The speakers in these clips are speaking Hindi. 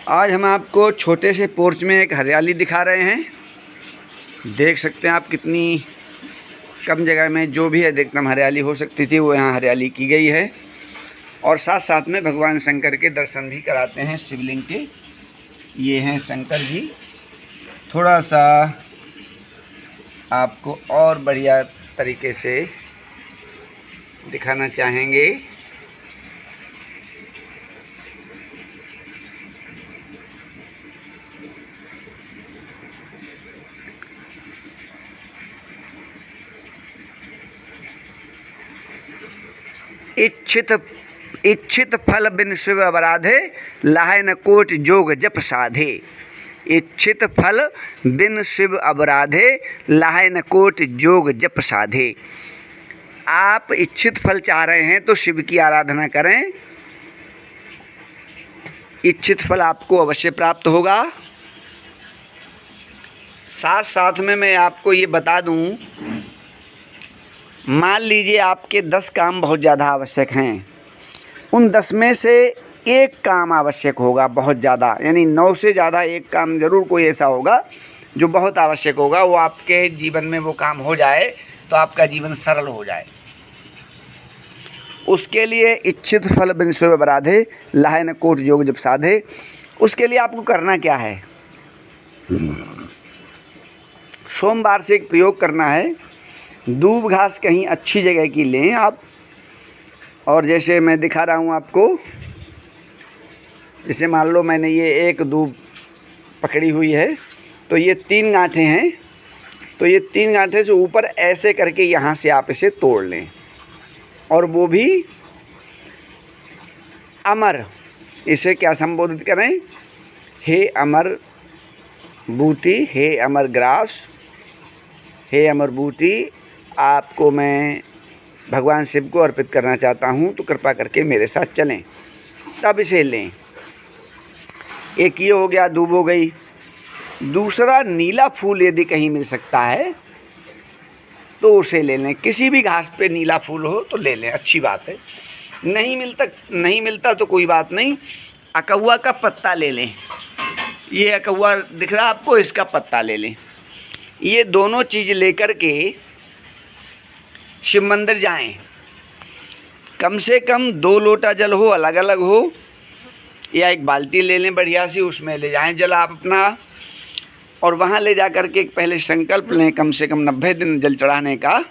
आज हम आपको छोटे से पोर्च में एक हरियाली दिखा रहे हैं। देख सकते हैं आप कितनी कम जगह में जो भी है एकदम हरियाली हो सकती थी वो यहाँ हरियाली की गई है। और साथ साथ में भगवान शंकर के दर्शन भी कराते हैं शिवलिंग के। ये हैं शंकर जी। थोड़ा सा आपको और बढ़िया तरीके से दिखाना चाहेंगे। इच्छित फल बिन शिव अवराधे, लाहे न कोटि जोग जप साधे। इच्छित फल बिन शिव अवराधे, लाहे न कोटि जोग जप साधे। आप इच्छित फल चाह रहे हैं तो शिव की आराधना करें, इच्छित फल आपको अवश्य प्राप्त होगा। साथ साथ में मैं आपको ये बता दूं, मान लीजिए आपके 10 काम बहुत ज़्यादा आवश्यक हैं, उन 10 में से एक काम आवश्यक होगा बहुत ज़्यादा, यानी 9 से ज़्यादा एक काम ज़रूर कोई ऐसा होगा जो बहुत आवश्यक होगा। वो आपके जीवन में वो काम हो जाए तो आपका जीवन सरल हो जाए। उसके लिए इच्छित फल बिन शिव अवराधे, लाहे न कोटि जोग जप साधे। उसके लिए आपको करना क्या है, सोमवार से एक प्रयोग करना है। दूब घास कहीं अच्छी जगह की लें आप, और जैसे मैं दिखा रहा हूँ आपको, जैसे मान लो मैंने ये एक दूब पकड़ी हुई है, तो ये 3 गांठें हैं, तो ये 3 गांठें से ऊपर ऐसे करके यहाँ से आप इसे तोड़ लें। और वो भी अमर, इसे क्या संबोधित करें, हे अमर बूटी, हे अमर ग्रास, हे अमर बूटी, आपको मैं भगवान शिव को अर्पित करना चाहता हूँ, तो कृपा करके मेरे साथ चलें। तब इसे लें। एक ये हो गया, दूब हो गई। दूसरा, नीला फूल यदि कहीं मिल सकता है तो उसे ले लें। किसी भी घास पे नीला फूल हो तो ले लें, अच्छी बात है। नहीं मिलता तो कोई बात नहीं, अकहुआ का पत्ता ले लें। ये अकहुआ दिख रहा है आपको, इसका पत्ता ले लें। ये दोनों चीज़ लेकर के शिव मंदिर जाएं। कम से कम 2 लोटा जल हो, अलग अलग हो, या एक बाल्टी ले लें बढ़िया सी, उसमें ले जाएं जल आप अपना। और वहाँ ले जा कर के पहले संकल्प लें, कम से कम 90 दिन जल चढ़ाने का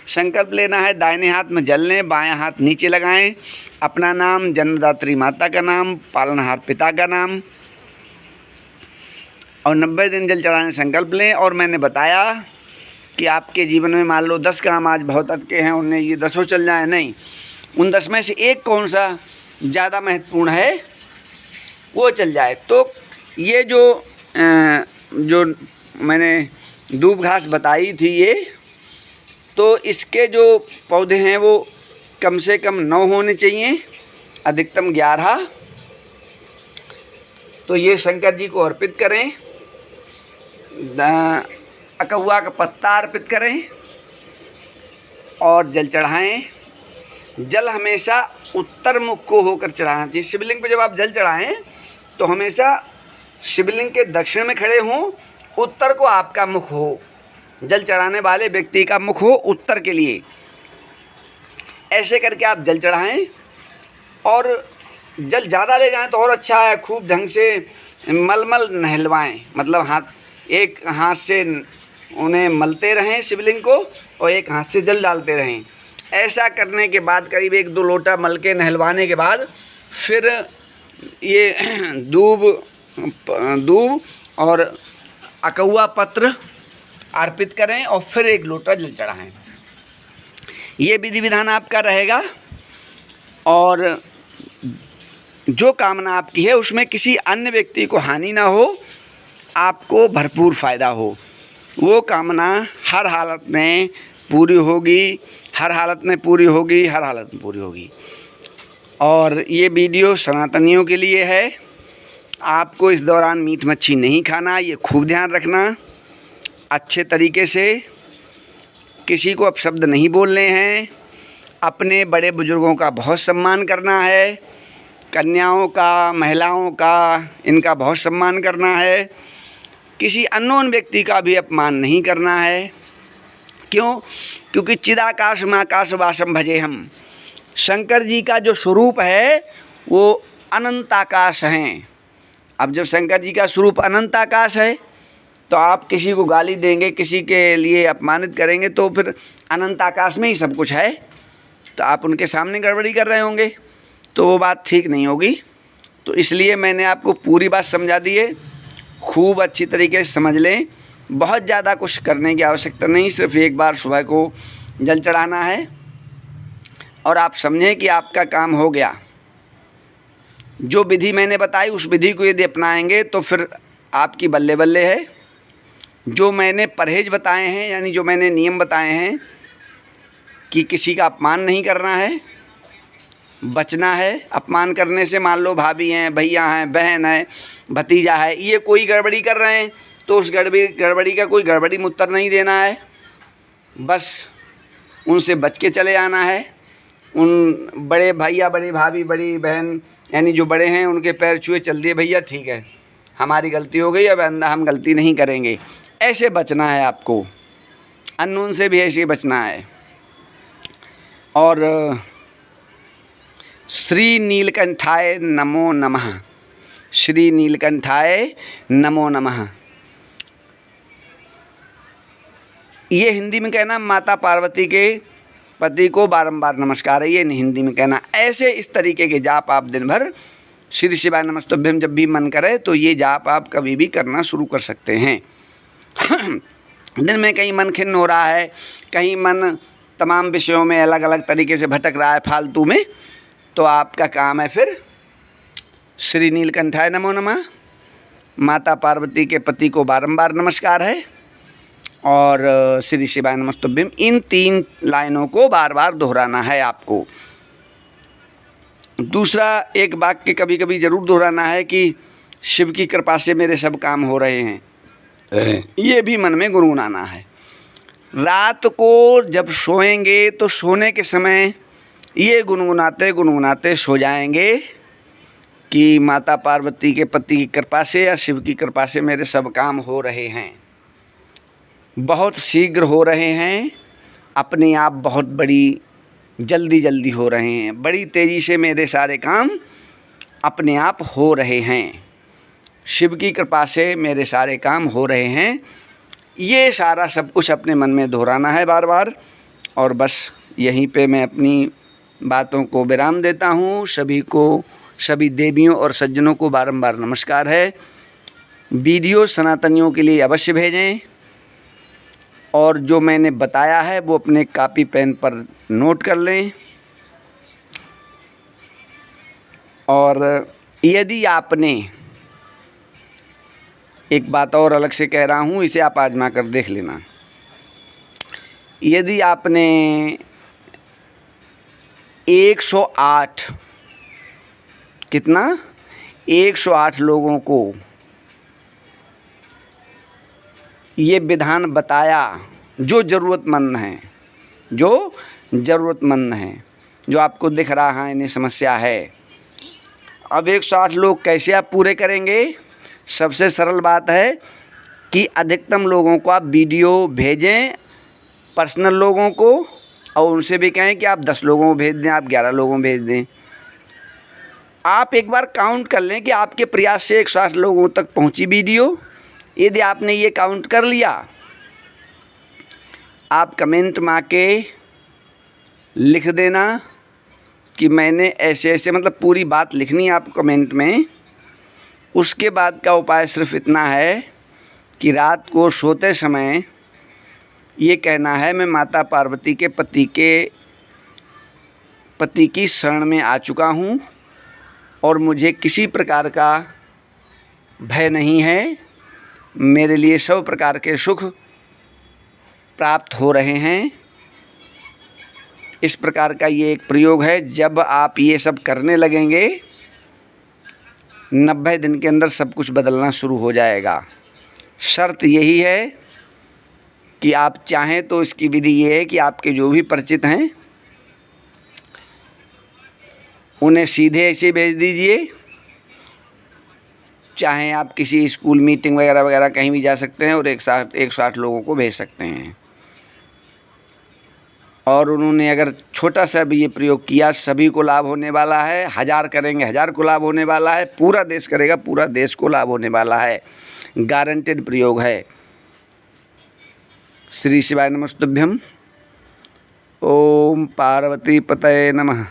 संकल्प लेना है। दाहिने हाथ में जल लें, बायां हाथ नीचे लगाएं। अपना नाम, जन्मदात्री माता का नाम, पालनहार पिता का नाम, और 90 दिन जल चढ़ाने संकल्प लें। और मैंने बताया कि आपके जीवन में मान लो 10 काम आज बहुत अटके हैं, उनमें ये 10 चल जाए, नहीं, उन 10 में से एक कौन सा ज़्यादा महत्वपूर्ण है वो चल जाए। तो ये जो मैंने दूब घास बताई थी ये, तो इसके जो पौधे हैं वो कम से कम 9 होने चाहिए, अधिकतम 11। तो ये शंकर जी को अर्पित करें। अकहुआ का पत्ता अर्पित करें और जल चढ़ाएं। जल हमेशा उत्तर मुख को होकर चढ़ाना चाहिए। शिवलिंग पे जब आप जल चढ़ाएं तो हमेशा शिवलिंग के दक्षिण में खड़े हों, उत्तर को आपका मुख हो, जल चढ़ाने वाले व्यक्ति का मुख हो उत्तर के लिए। ऐसे करके आप जल चढ़ाएं। और जल ज़्यादा ले जाएं तो और अच्छा है, खूब ढंग से मलमल नहलवाएं, मतलब एक हाथ से उन्हें मलते रहें शिवलिंग को, और एक हाथ से जल डालते रहें। ऐसा करने के बाद करीब 1-2 लोटा मल के नहलवाने के बाद फिर ये दूब और अकहुआ पत्र अर्पित करें और फिर 1 लोटा जल चढ़ाएं। ये विधि विधान आपका रहेगा। और जो कामना आपकी है उसमें किसी अन्य व्यक्ति को हानि ना हो, आपको भरपूर फ़ायदा हो, वो कामना हर हालत में पूरी होगी, हर हालत में पूरी होगी, हर हालत में पूरी होगी। और ये वीडियो सनातनियों के लिए है। आपको इस दौरान मीट मच्छी नहीं खाना, ये खूब ध्यान रखना। अच्छे तरीके से किसी को अपशब्द नहीं बोलने हैं। अपने बड़े बुजुर्गों का बहुत सम्मान करना है, कन्याओं का, महिलाओं का, इनका बहुत सम्मान करना है। किसी अननोन व्यक्ति का भी अपमान नहीं करना है। क्यों? क्योंकि चिदाकाश में आकाश वासम भजे हम। शंकर जी का जो स्वरूप है वो अनंत आकाश हैं। अब जब शंकर जी का स्वरूप अनंत आकाश है तो आप किसी को गाली देंगे, किसी के लिए अपमानित करेंगे तो फिर अनंत आकाश में ही सब कुछ है, तो आप उनके सामने गड़बड़ी कर रहे होंगे, तो वो बात ठीक नहीं होगी। तो इसलिए मैंने आपको पूरी बात समझा दी है, खूब अच्छी तरीके से समझ लें। बहुत ज़्यादा कुछ करने की आवश्यकता नहीं, सिर्फ एक बार सुबह को जल चढ़ाना है और आप समझें कि आपका काम हो गया। जो विधि मैंने बताई उस विधि को यदि अपनाएंगे तो फिर आपकी बल्ले बल्ले है। जो मैंने परहेज बताए हैं, यानी जो मैंने नियम बताए हैं कि किसी का अपमान नहीं करना है, बचना है अपमान करने से। मान लो भाभी हैं, भैया हैं, बहन है, भतीजा है, ये कोई गड़बड़ी कर रहे हैं तो उस गड़बड़ी का कोई गड़बड़ी में उत्तर नहीं देना है, बस उनसे बच के चले आना है। उन बड़े भैया, बड़ी भाभी, बड़ी बहन यानी जो बड़े हैं उनके पैर छुए चल दिए, भैया ठीक है हमारी गलती हो गई, अब आइंदा हम गलती नहीं करेंगे। ऐसे बचना है आपको, अननोन से भी ऐसे बचना है। और श्री नीलकंठाय नमो नमः, श्री नीलकंठाय नमो नमः। ये हिंदी में कहना माता पार्वती के पति को बारंबार नमस्कार है, ये हिंदी में कहना। ऐसे इस तरीके के जाप आप दिन भर श्री शिवाय नमस्तुभ्यम जब भी मन करे तो ये जाप आप कभी भी करना शुरू कर सकते हैं। दिन में कहीं मन खिन्न हो रहा है, कहीं मन तमाम विषयों में अलग अलग तरीके से भटक रहा है फालतू में, तो आपका काम है फिर श्री नीलकंठाय नमो नमः, माता पार्वती के पति को बारंबार नमस्कार है और श्री शिवाय नमस्तुभ्यम, इन 3 लाइनों को बार बार दोहराना है आपको। दूसरा एक वाक्य कभी कभी ज़रूर दोहराना है कि शिव की कृपा से मेरे सब काम हो रहे हैं, ये भी मन में गुनगुनाना है। रात को जब सोएंगे तो सोने के समय ये गुनगुनाते गुनगुनाते सो जाएंगे कि माता पार्वती के पति की कृपा से या शिव की कृपा से मेरे सब काम हो रहे हैं, बहुत शीघ्र हो रहे हैं, अपने आप बहुत बड़ी जल्दी हो रहे हैं, बड़ी तेज़ी से मेरे सारे काम अपने आप हो रहे हैं, शिव की कृपा से मेरे सारे काम हो रहे हैं। ये सारा सब कुछ अपने मन में दोहराना है बार बार। और बस यहीं पे मैं अपनी बातों को विराम देता हूँ। सभी को, सभी देवियों और सज्जनों को बारंबार नमस्कार है। वीडियो सनातनियों के लिए अवश्य भेजें और जो मैंने बताया है वो अपने कॉपी पेन पर नोट कर लें। और यदि आपने, एक बात और अलग से कह रहा हूँ, इसे आप आजमा कर देख लेना, यदि आपने 108 कितना 108 लोगों को ये विधान बताया जो ज़रूरतमंद हैं, जो आपको दिख रहा है इन्हें समस्या है। अब 108 लोग कैसे आप पूरे करेंगे? सबसे सरल बात है कि अधिकतम लोगों को आप वीडियो भेजें, पर्सनल लोगों को, और उनसे भी कहें कि आप 10 लोगों को भेज दें, आप 11 लोगों को भेज दें। आप एक बार काउंट कर लें कि आपके प्रयास से 108 लोगों तक पहुंची वीडियो। यदि आपने ये काउंट कर लिया, आप कमेंट में आके लिख देना कि मैंने ऐसे ऐसे, मतलब पूरी बात लिखनी है आप कमेंट में। उसके बाद का उपाय सिर्फ इतना है कि रात को सोते समय ये कहना है, मैं माता पार्वती के पति की शरण में आ चुका हूँ और मुझे किसी प्रकार का भय नहीं है, मेरे लिए सब प्रकार के सुख प्राप्त हो रहे हैं। इस प्रकार का ये एक प्रयोग है। जब आप ये सब करने लगेंगे 90 दिन के अंदर सब कुछ बदलना शुरू हो जाएगा। शर्त यही है कि आप चाहें तो इसकी विधि ये है कि आपके जो भी परिचित हैं उन्हें सीधे ऐसे भेज दीजिए। चाहे आप किसी स्कूल मीटिंग वगैरह वगैरह कहीं भी जा सकते हैं और एक साथ 160 लोगों को भेज सकते हैं। और उन्होंने अगर छोटा सा भी ये प्रयोग किया, सभी को लाभ होने वाला है। 1000 करेंगे 1000 को लाभ होने वाला है। पूरा देश करेगा, पूरा देश को लाभ होने वाला है। गारंटेड प्रयोग है। श्री शिवाय नमस्तुभ्यम। ओम पार्वती पतये नमः।